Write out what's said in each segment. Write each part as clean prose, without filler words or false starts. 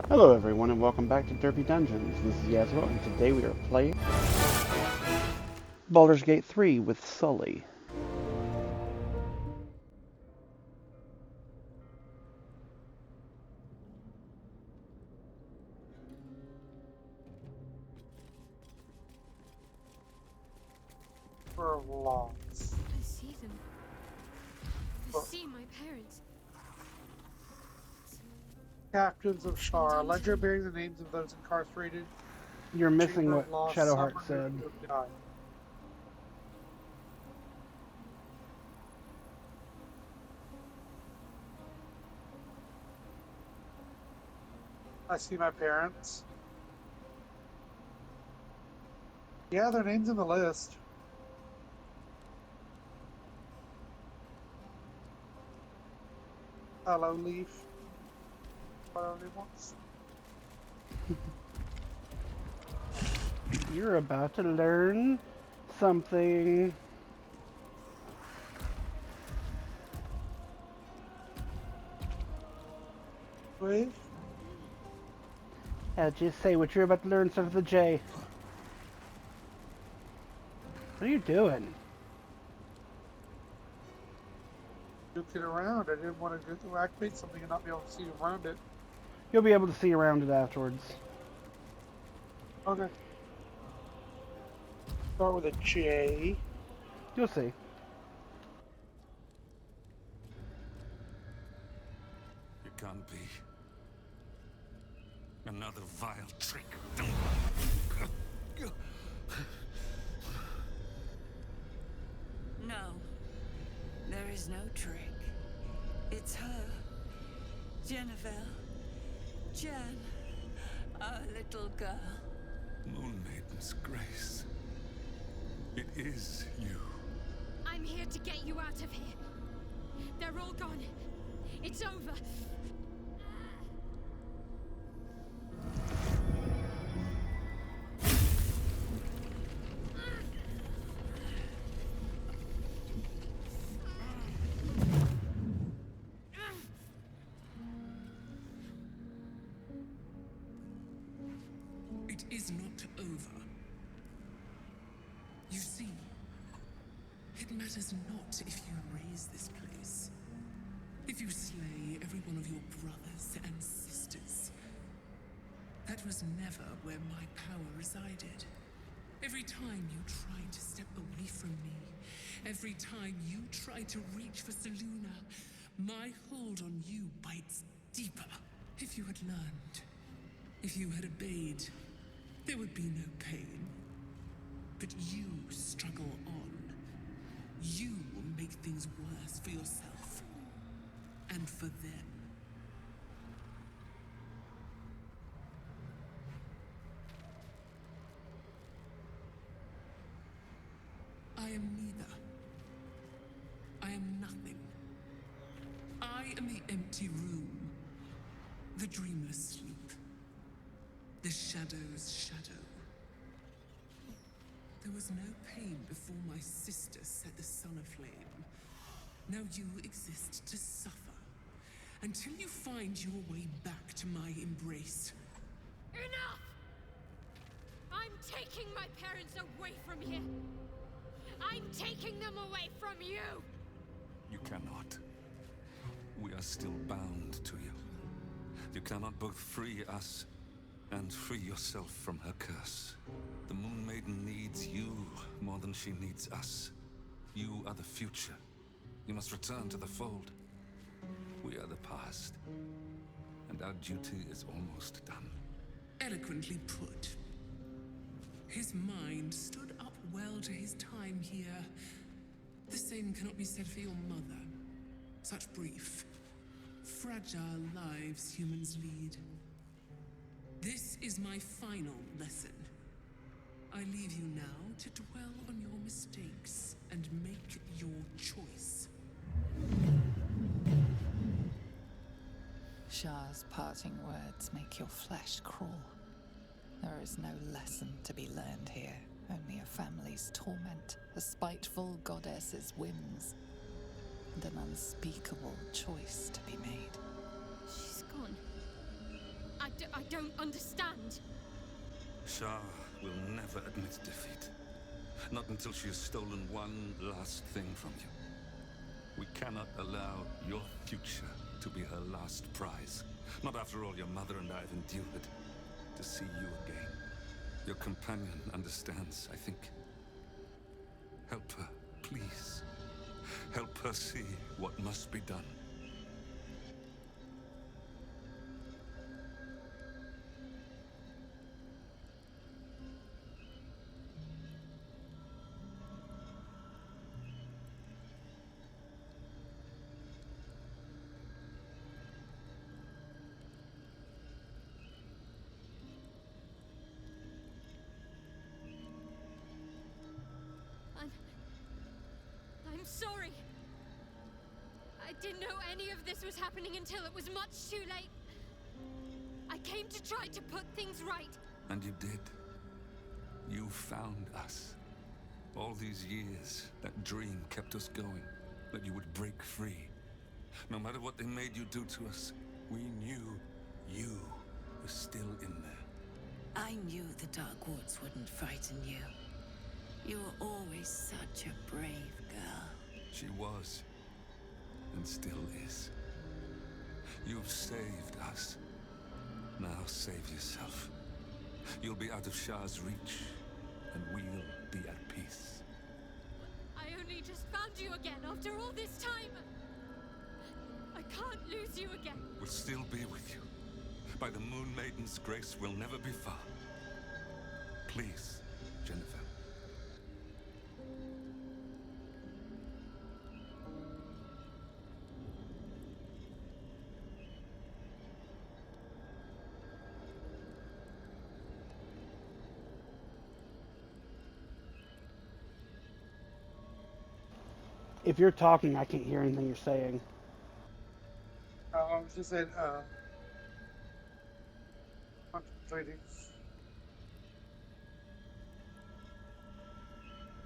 Hello everyone and welcome back to Derpy Dungeons. This is Yasuo and today we are playing Baldur's Gate 3 with Sully. For lots. I see them. I see my parents. Captains of Shar. Ledger bearing the names of those incarcerated. You're missing Chamber what of Lost, Shadowheart some said. who have died. I see my parents. Yeah, their name's in the list. Hello, Leaf. What only once? You're about to learn something. Wait. Yeah, just say what you're about to learn, starts with a J. What are you doing? Looking around. I didn't want to activate something and not be able to see around it. You'll be able to see around it afterwards. Okay. Start with a J. You'll see. It can't be. Another vile trick. No, there is no trick. It's her. Jennifer. Jen. Our little girl. Moon Maiden's grace. It is you. I'm here to get you out of here. They're all gone. It's over. It is not over. You see, it matters not if you raise this place. If you slay every one of your brothers and sisters. That was never where my power resided. Every time you tried to step away from me, every time you tried to reach for Seluna, my hold on you bites deeper. If you had learned, if you had obeyed, there would be no pain. But you struggle on. You will make things worse for yourself. And for them. I am neither. I am nothing. I am the empty room. The dreamless sleep. The shadow's shadow. There was no pain before my sister set the sun aflame. Now you exist to suffer. Until you find your way back to my embrace. Enough! I'm taking my parents away from here. I'm taking them away from you. You cannot. We are still bound to you. You cannot both free us and free yourself from her curse. The Moon Maiden needs you more than she needs us. You are the future. You must return to the fold. We are the past. And our duty is almost done. Eloquently put. His mind stood up well to his time here. The same cannot be said for your mother. Such brief, fragile lives humans lead. This is my final lesson. I leave you now to dwell on your mistakes and make your choice. Shar's parting words make your flesh crawl. There is no lesson to be learned here, only a family's torment, a spiteful goddess's whims, and an unspeakable choice to be made. She's gone. I Shah will never admit defeat. Not until she has stolen one last thing from you. We cannot allow your future to be her last prize. Not after all your mother and I have endured. To see you again. Your companion understands, I think. Help her, please. Help her see what must be done. I'm sorry. I didn't know any of this was happening until it was much too late. I came to try to put things right. And you did. You found us. All these years, that dream kept us going. That you would break free. No matter what they made you do to us, we knew you were still in there. I knew the Dark Woods wouldn't frighten you. You were always such a brave girl. She was. And still is. You've saved us. Now save yourself. You'll be out of Shah's reach, and we'll be at peace. I only just found you again after all this time. I can't lose you again. We'll still be with you. By the Moon Maiden's grace, we'll never be far. Please, Jennifer. If you're talking, I can't hear anything you're saying. I was just saying, contemplating.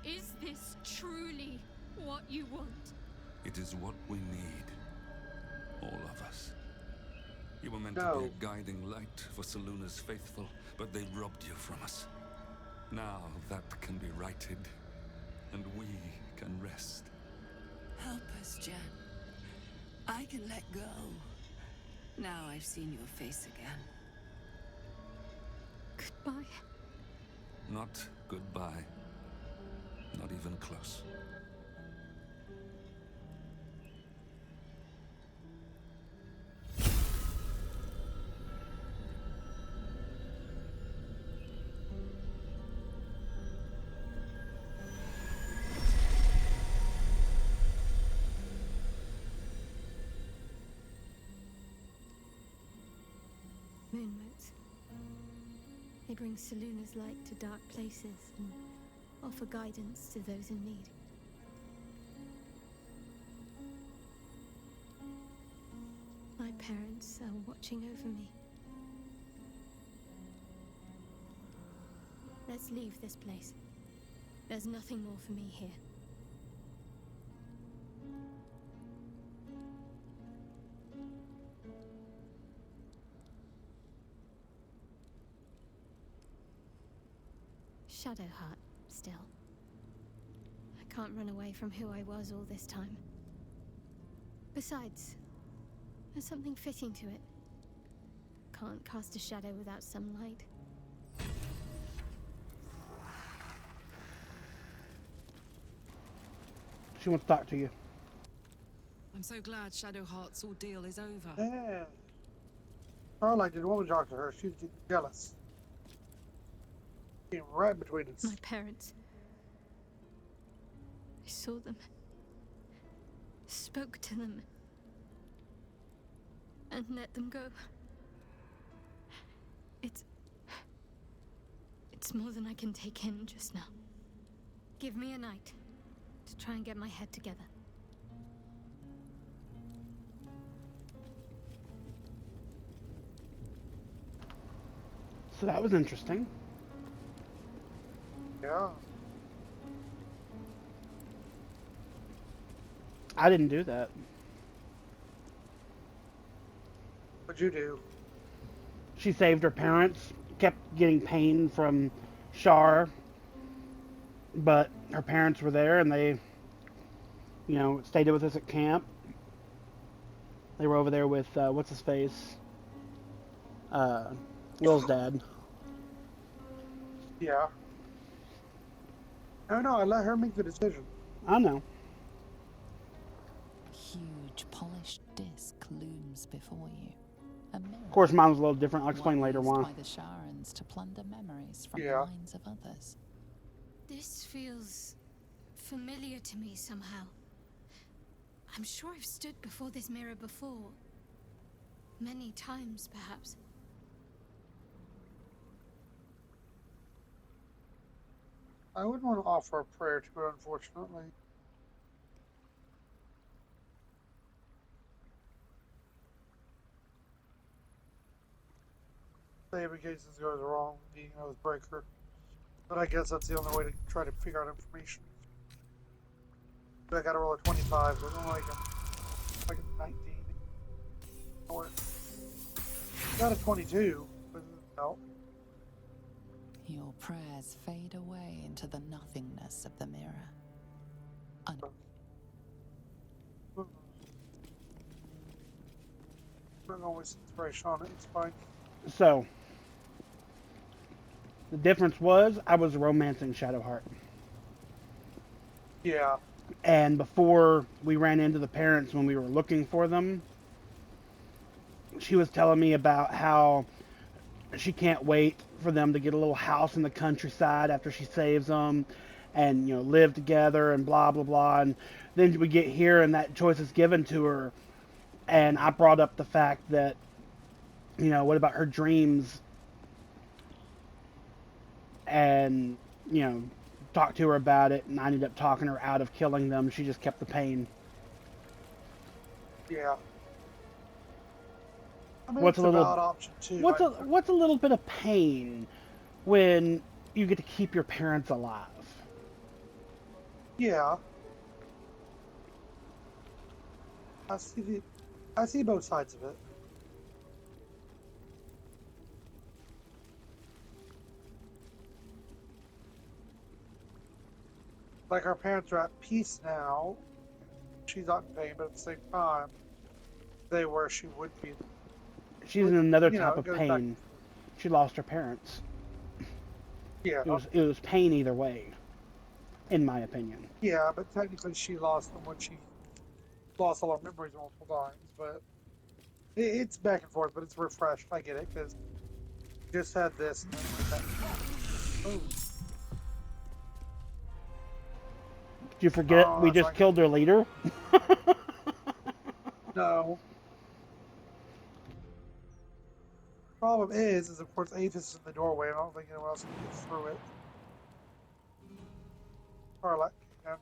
Is this truly what you want? It is what we need. All of us. You were meant to No. be a guiding light for Selûne's faithful, but they robbed you from us. Now that can be righted, and we can rest. Help us, Jen. I can let go. Now I've seen your face again. Goodbye. Not goodbye. Not even close. Moonmotes. They bring Selûne's light to dark places and offer guidance to those in need. My parents are watching over me. Let's leave this place. There's nothing more for me here. Shadowheart, still. I can't run away from who I was all this time. Besides, there's something fitting to it. Can't cast a shadow without some light. She wants to talk to you. I'm so glad Shadowheart's ordeal is over. Yeah. Starlight didn't want to talk to her. She was getting jealous. Came right between us. My parents. I saw them. Spoke to them. And let them go. It's more than I can take in just now. Give me a night to try and get my head together. So that was interesting. Yeah. I didn't do that. What'd you do? She saved her parents, kept getting pain from Shar, but her parents were there and they, stayed with us at camp. They were over there with, what's his face? Will's dad. Yeah. No, I let her make the decision. I know. A huge polished disc looms before you. A mirror. Of course, mine was a little different. I'll explain later used why. by the Sharans to plunder memories from the Yeah. minds of others. This feels familiar to me somehow. I'm sure I've stood before this mirror before. Many times, perhaps. I wouldn't want to offer a prayer to her, unfortunately. Say in case this goes wrong, being an Oathbreaker. But I guess that's the only way to try to figure out information. So I gotta roll a 25, but I'm like a 19. Or got a 22, but no. Your prayers fade away into the nothingness of the mirror. I'm gonna waste inspiration on it, it's fine. So, the difference was I was romancing Shadowheart. Yeah. And before we ran into the parents when we were looking for them, she was telling me about how she can't wait for them to get a little house in the countryside after she saves them and, live together and blah, blah, blah. And then we get here and that choice is given to her. And I brought up the fact that, what about her dreams? And, talked to her about it, and I ended up talking her out of killing them. She just kept the pain. Yeah. I mean, What's it's a little- valid option too. What's a little bit of pain when you get to keep your parents alive? Yeah. I see both sides of it. Like our parents are at peace now. She's not in pain, but at the same time, they were she would be. She's in another You know, type it of goes pain. She lost her parents. Yeah. It was pain either way, in my opinion. Yeah, but technically she lost them when she lost all her memories multiple times. But it's back and forth, but it's refreshed. I get it because just had this. And then oh. Did you forget Oh, we that's just like- killed their leader? No. Problem is of course Aethys is in the doorway. I don't think anyone else can get through it. Or like, I'm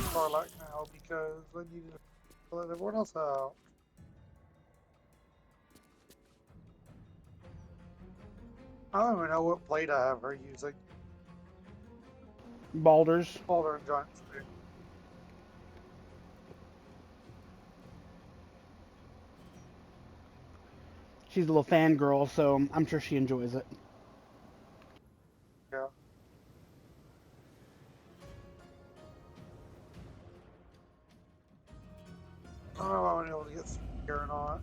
Starlight now because I needed to let everyone else out. I don't even know what blade I have her using. Balders. Boulder and Giant Spear. She's a little fangirl, so I'm sure she enjoys it. Yeah. I don't know if I'm able to get through here or not.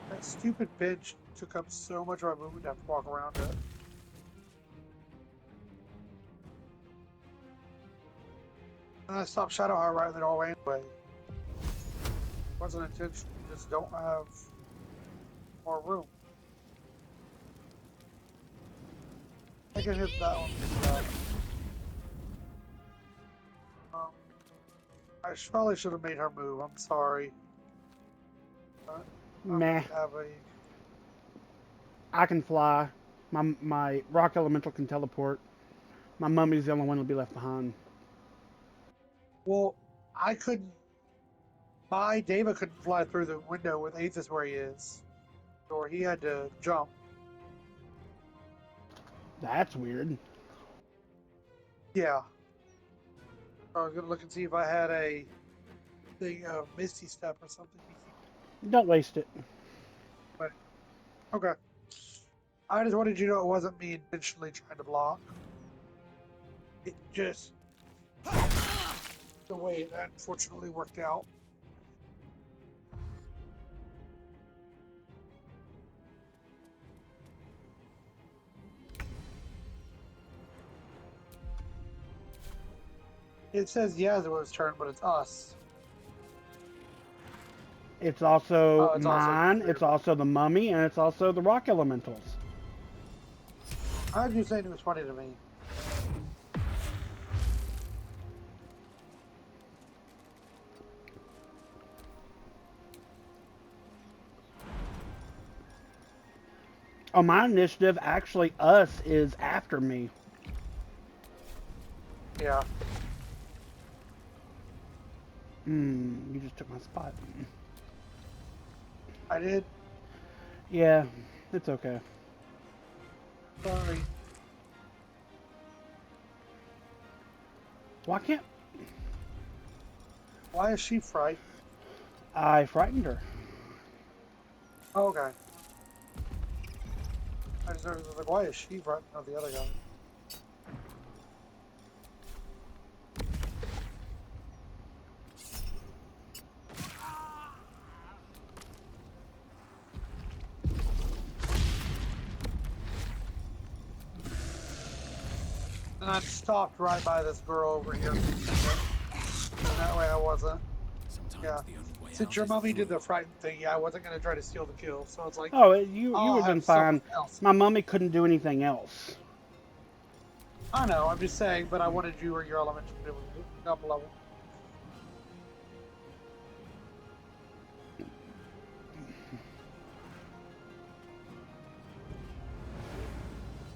That stupid bench took up so much of my movement to have to walk around it. And I stopped Shadowheart right in the doorway anyway. Wasn't intentional. We just don't have more room. I can hit that one. I probably should have made her move. I'm sorry. Meh. Have a... I can fly. My rock elemental can teleport. My mummy's the only one that'll be left behind. Well, I couldn't. My David couldn't fly through the window with Aethys where he is, or he had to jump. That's weird. Yeah. I was gonna look and see if I had a thing of Misty Step or something. Don't waste it. But okay. I just wanted you to know it wasn't me intentionally trying to block. It just the way that unfortunately worked out. It says Yasuo's turn, but it's us. It's also it's mine, also it's also the mummy, and it's also the rock elementals. I heard you saying it was funny to me. On my initiative, actually, us is after me. Yeah. You just took my spot. I did. Yeah, it's okay. Sorry. Why can't Why is she frightened? I frightened her? Oh, okay. I just was like, why is she frightened of the other guy? And I stopped right by this girl over here. And that way I wasn't. Yeah. Since your mummy did the frightened thing, yeah, I wasn't going to try to steal the kill. So it's like, Oh, you would have been fine. Else. My mummy couldn't do anything else. I know, I'm just saying, but I wanted you or your element to be able to double level.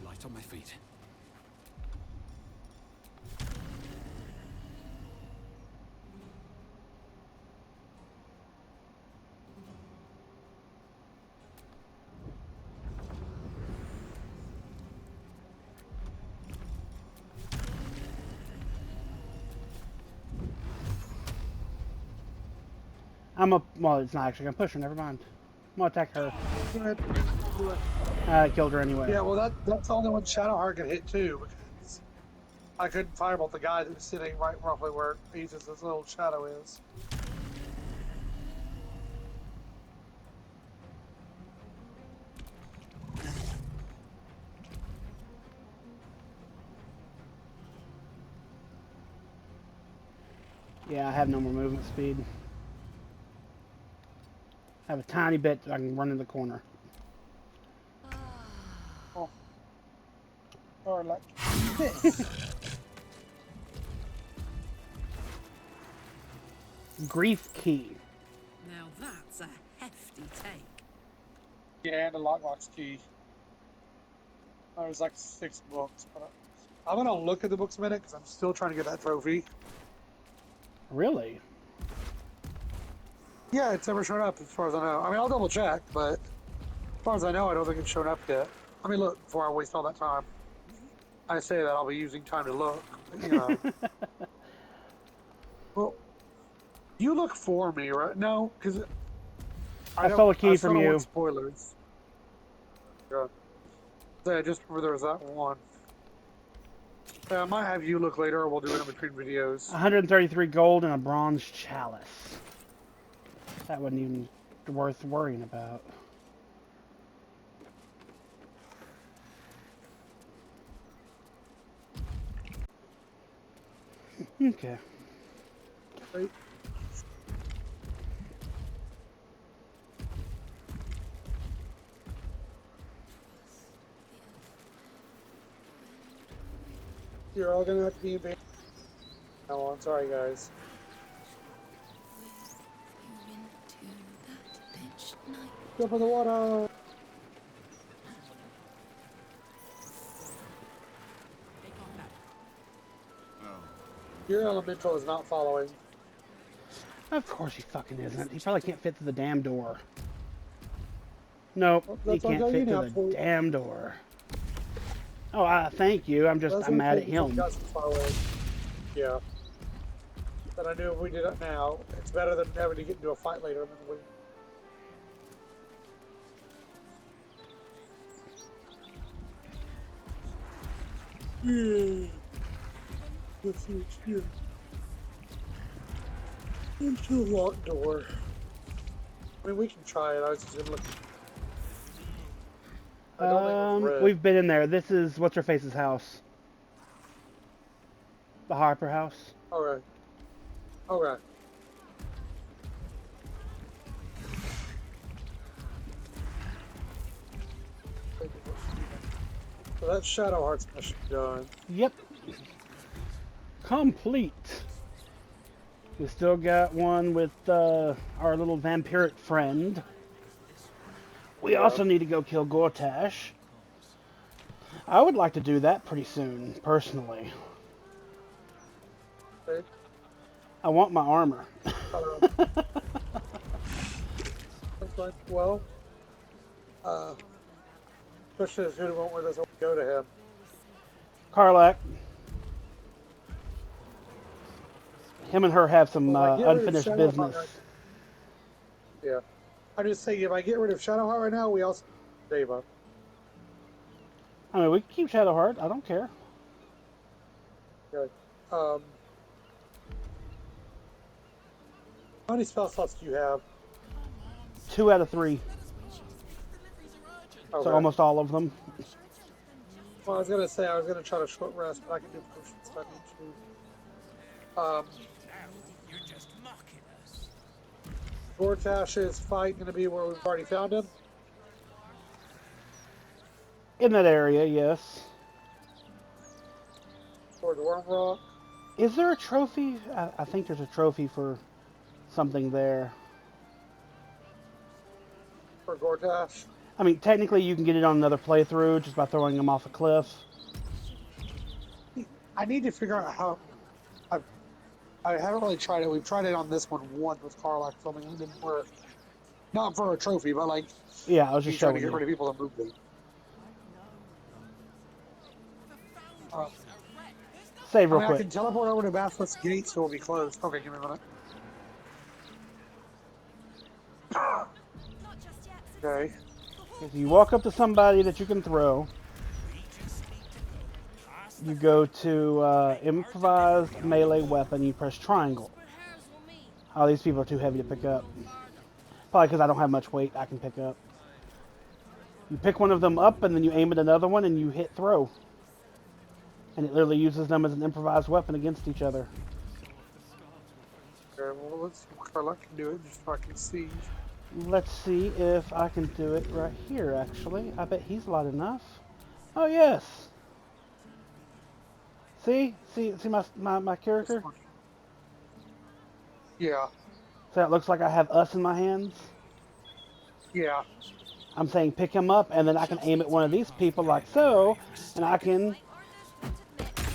Light on my feet. Well, it's not actually gonna push her. Never mind. I'm gonna attack her. Go ahead. Do it. I killed her anyway. Yeah, well, that's the only one Shadowheart could hit too, because I couldn't firebolt the guy that was sitting right roughly where Aethys' little shadow is. Yeah, I have no more movement speed. I have a tiny bit so I can run in the corner. Oh. Or like this. Grief key. Now that's a hefty take. Yeah, and a lockbox key. There's like 6 books, but I'm gonna look at the books a minute because I'm still trying to get that trophy. Really? Yeah, it's never shown up as far as I know. I mean, I'll double check, but as far as I know, I don't think it's shown up yet. I mean, look, before I waste all that time. I say that I'll be using time to look, but, you know. Well, you look for me, right? No, because I stole a key from don't you. want spoilers. Yeah. So I just remember there was that one. I might have you look later, or we'll do it in between videos. 133 gold and a bronze chalice. That wasn't even worth worrying about. Okay. Right. You're all gonna have to be abandoned. Oh, I'm sorry, guys. Jump in the water. Your elemental is not following. Of course he fucking isn't. He probably can't fit through the damn door. Nope, Well, he that's what I'll can't tell you fit now. through the damn door. Oh, thank you. I'm mad at him. Got some far away. Yeah. But I knew if we did it now, it's better than having to get into a fight later. Yeah. Let's see what's here. Into a locked door. I mean, we can try it. I was just gonna look. I don't think it was red. We've been in there. This is what's her face's house. The Harper house. Okay. Okay. So that's Shadow Heart's mission done. Yep. Complete. We still got one with our little vampiric friend. We also need to go kill Gortash. I would like to do that pretty soon, personally. Okay. I want my armor. That's fine. Well, especially as who won't with us, we'll go to him. Karlak. Him and her have some unfinished Shadowheart business. right. Yeah. I'm just saying, if I get rid of Shadowheart right now, we also save up. I mean, we can keep Shadowheart. I don't care. Okay. How many spell slots do you have? 2 out of 3. Okay. So almost all of them. Well, I was gonna say I was gonna try to short rest, but I can do potions if I need to. You're just mocking us. Gortash's fight gonna be where we've already found him? In that area, yes. Or the Worm Rock? Is there a trophy? I think there's a trophy for something there. For Gortash? I mean, technically you can get it on another playthrough just by throwing him off a cliff. I need to figure out how. I haven't really tried it. We've tried it on this one once with Karlak filming. It didn't work. Not for a trophy, but like. Yeah, I was just trying showing to get you. rid of people that move them. Save real I quick. can teleport over to Basilisk's Gate, so we'll be closed. Okay, give me a minute. Okay. If you walk up to somebody that you can throw, you go to improvised melee weapon, you press triangle. Oh, these people are too heavy to pick up. Probably because I don't have much weight I can pick up. You pick one of them up and then you aim at another one and you hit throw. And it literally uses them as an improvised weapon against each other. Okay, well, let's see if Karlak can do it, just so I can see. Let's see if I can do it right here, actually. I bet he's light enough. Oh, yes. See my character? Yeah. So it looks like I have us in my hands. Yeah. I'm saying pick him up, and then I can aim at one of these people like so, and I can...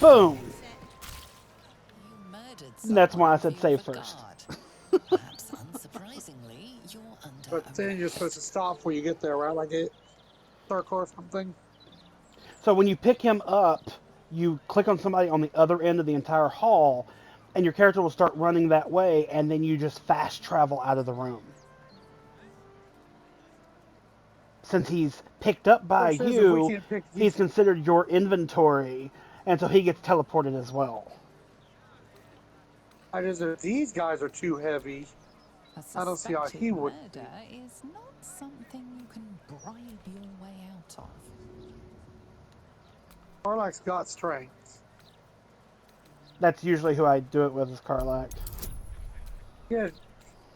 Boom! And that's why I said save first. Perhaps unsurprisingly, you're under But then you're supposed to stop before you get there, right? Like a circle or something? So when you pick him up, you click on somebody on the other end of the entire hall, and your character will start running that way, and then you just fast travel out of the room. Since he's picked up by you, he's considered your inventory, and so he gets teleported as well. I just, if these guys are too heavy, I don't see how he would. Murder is not something you can bribe your way out of. Karlak's got strength. That's usually who I do it with, is Karlak. Yeah,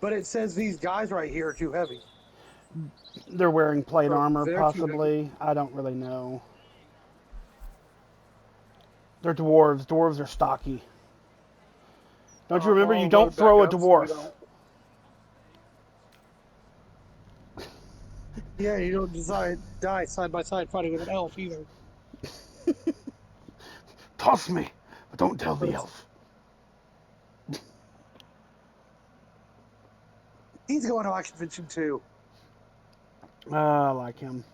but it says these guys right here are too heavy. They're wearing plate armor, they're too possibly. I don't really know. They're dwarves. Dwarves are stocky. Don't you Oh, remember? You I'll don't load back throw a up so we dwarf. don't. Yeah, you don't die side by side fighting with an elf either. Toss me, but don't tell But the elf. he's going to my convention too. I like him.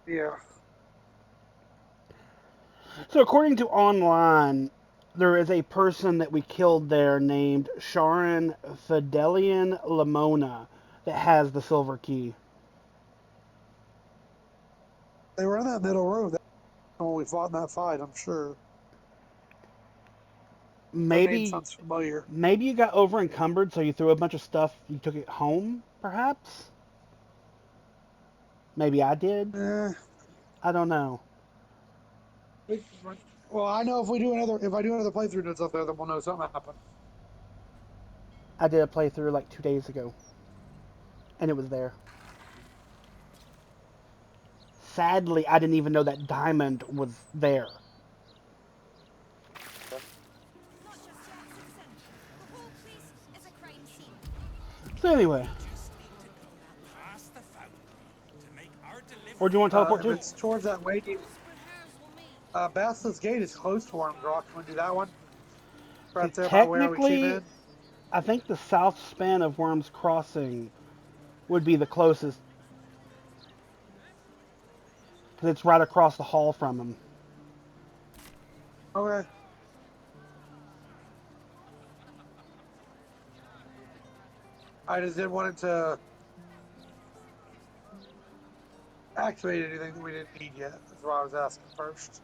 Yeah. So according to online, there is a person that we killed there named Sharon Fidelian Lamona that has the silver key. They were in that middle room when we fought in that fight, I'm sure. That name Maybe sounds familiar. maybe you got over encumbered, so you threw a bunch of stuff. You took it home, perhaps. Maybe I did. Eh. I don't know. Well, I know if I do another playthrough and it's up there, then we'll know something happened. I did a playthrough like 2 days ago, and it was there. Sadly, I didn't even know that diamond was there. Not just yet, citizen. The whole place is a crime scene. So anyway, Just need to go past the fountain to make our delivery. where do you want to teleport If to? it's towards that way, Basilisk Gate is close to Worm's Rock. Can we do that one? See, Right there by where we came technically, in. I think the south span of Worm's Crossing would be the closest. Because it's right across the hall from him. Okay. I just didn't want it to activate anything that we didn't need yet. That's why I was asking first.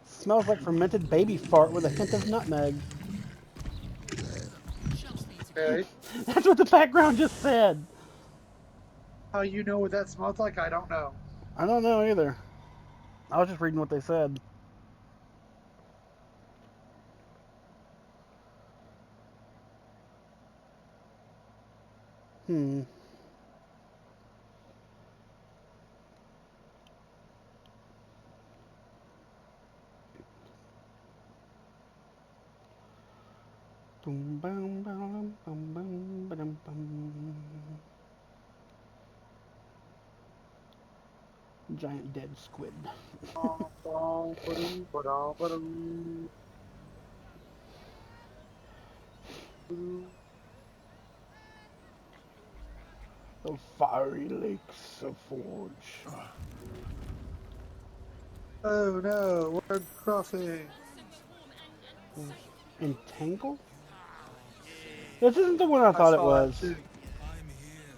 Smells like fermented baby fart with a hint of nutmeg. Okay. That's what the background just said. How you know what that smells like? I don't know. I don't know either. I was just reading what they said. Hmm. Boom, boom, boom, boom, boom, boom, boom. Giant dead squid. The fiery lakes of Forge. Oh no, we're crossing. Entangle? This isn't the one I I thought it saw that was. too. I'm here.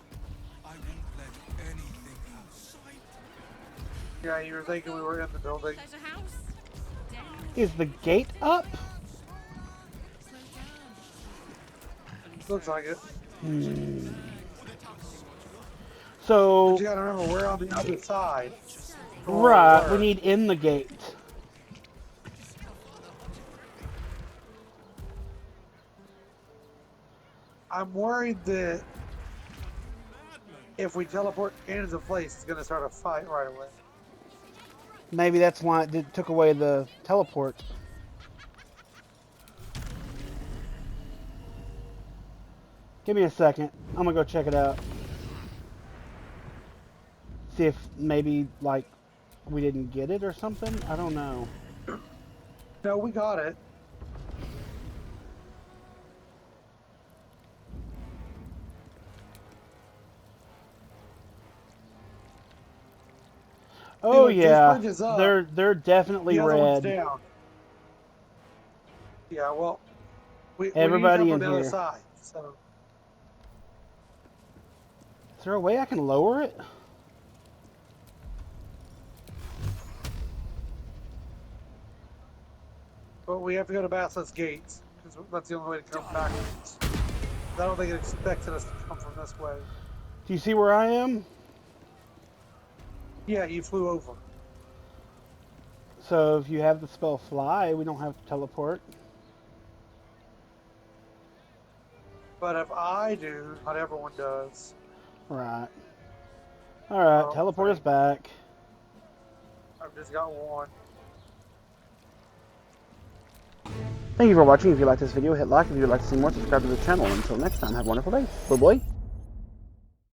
I won't let anything outside. Yeah, you were thinking we were in the building. There's a house. Down. Is the gate up? Slow down. Looks like it. But So, you gotta remember, we're on the other side. right, we need in the gate. I'm worried that if we teleport into place, it's gonna start a fight right away. Maybe that's why took away the teleport. Give me a second. I'm gonna go check it out. See if maybe, like, we didn't get it or something? I don't know. No, we got it. Oh Dude, this yeah, bridge is up. they're definitely The other one's red. down. Yeah, well, we need to Everybody come in from the other here. side. So Is there a way I can lower it? but we have to go to Basilisk Gates, because that's the only way to come backwards. I don't think it expected us to come from this way. Do you see where I am? Yeah, you flew over. So if you have the spell fly, we don't have to teleport. But if I do, not everyone does. Right. Alright, Oh, teleport us thank- back. I've just got one. Thank you for watching. If you liked this video, hit like. If you would like to see more, subscribe to the channel. Until next time, have a wonderful day. Bye-bye.